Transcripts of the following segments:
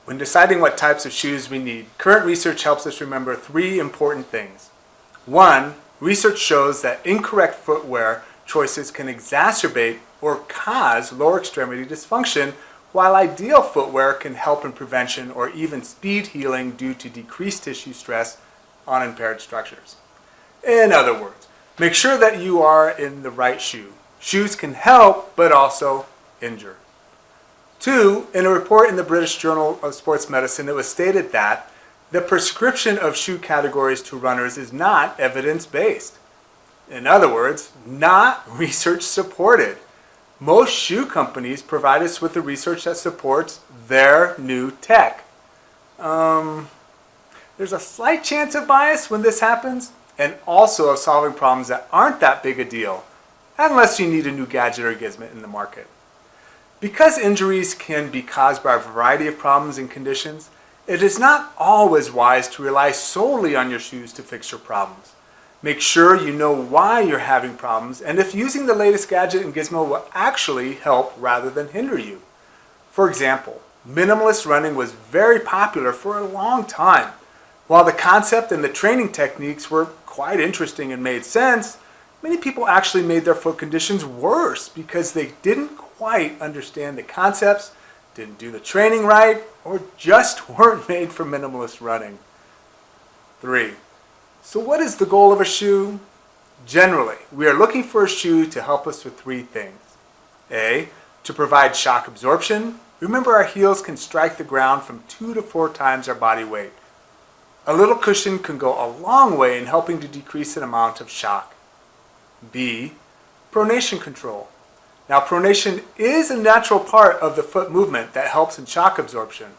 When deciding what types of shoes we need, current research helps us remember three important things. One, research shows that incorrect footwear choices can exacerbate or cause lower extremity dysfunction, while ideal footwear can help in prevention or even speed healing due to decreased tissue stress on impaired structures. In other words, make sure that you are in the right shoe. Shoes can help, but also injure. Two, in a report in the British Journal of Sports Medicine, it was stated that the prescription of shoe categories to runners is not evidence-based. In other words, not research supported. Most shoe companies provide us with the research that supports their new tech. There's a slight chance of bias when this happens, and also of solving problems that aren't that big a deal, unless you need a new gadget or gizmo in the market. Because injuries can be caused by a variety of problems and conditions, it is not always wise to rely solely on your shoes to fix your problems. Make sure you know why you're having problems and if using the latest gadget and gizmo will actually help rather than hinder you. For example, minimalist running was very popular for a long time. While the concept and the training techniques were quite interesting and made sense, many people actually made their foot conditions worse because they didn't quite understand the concepts, didn't do the training right, or just weren't made for minimalist running. 3. So what is the goal of a shoe? Generally, we are looking for a shoe to help us with three things. A, to provide shock absorption. Remember, our heels can strike the ground from 2 to 4 times our body weight. A little cushion can go a long way in helping to decrease the amount of shock. B, pronation control. Now, pronation is a natural part of the foot movement that helps in shock absorption.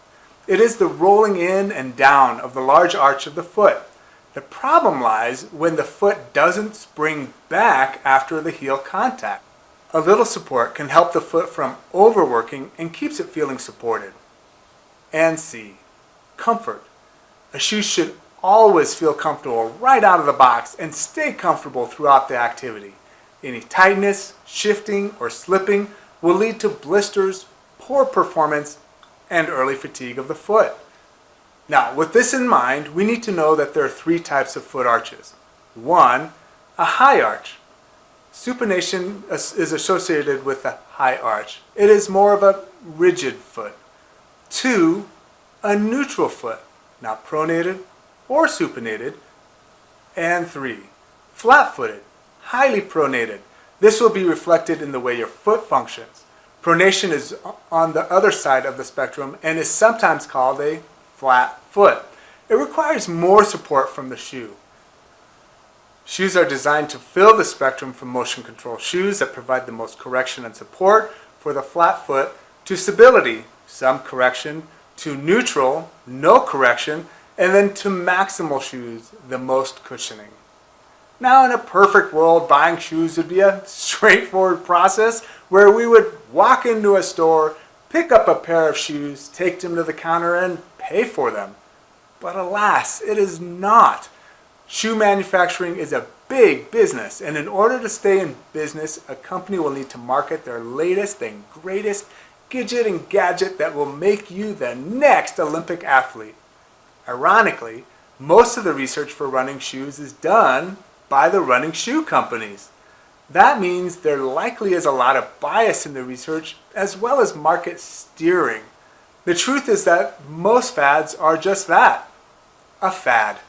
It is the rolling in and down of the large arch of the foot. The problem lies when the foot doesn't spring back after the heel contact. A little support can help the foot from overworking and keeps it feeling supported. And C, comfort. A shoe should always feel comfortable right out of the box and stay comfortable throughout the activity. Any tightness, shifting, or slipping will lead to blisters, poor performance, and early fatigue of the foot. Now, with this in mind, we need to know that there are three types of foot arches. 1, a high arch. Supination is associated with a high arch. It is more of a rigid foot. 2, a neutral foot, not pronated or supinated. And 3, flat-footed, highly pronated. This will be reflected in the way your foot functions. Pronation is on the other side of the spectrum and is sometimes called a flat foot. It requires more support from the shoe. Shoes are designed to fill the spectrum from motion control shoes that provide the most correction and support for the flat foot to stability, some correction, to neutral, no correction, and then to maximal shoes, the most cushioning. Now, in a perfect world, buying shoes would be a straightforward process where we would walk into a store, pick up a pair of shoes, take them to the counter, and pay for them. But alas, it is not. Shoe manufacturing is a big business, and in order to stay in business, a company will need to market their latest and greatest gidget and gadget that will make you the next Olympic athlete. Ironically, most of the research for running shoes is done by the running shoe companies. That means there likely is a lot of bias in the research as well as market steering. The truth is that most fads are just that, a fad.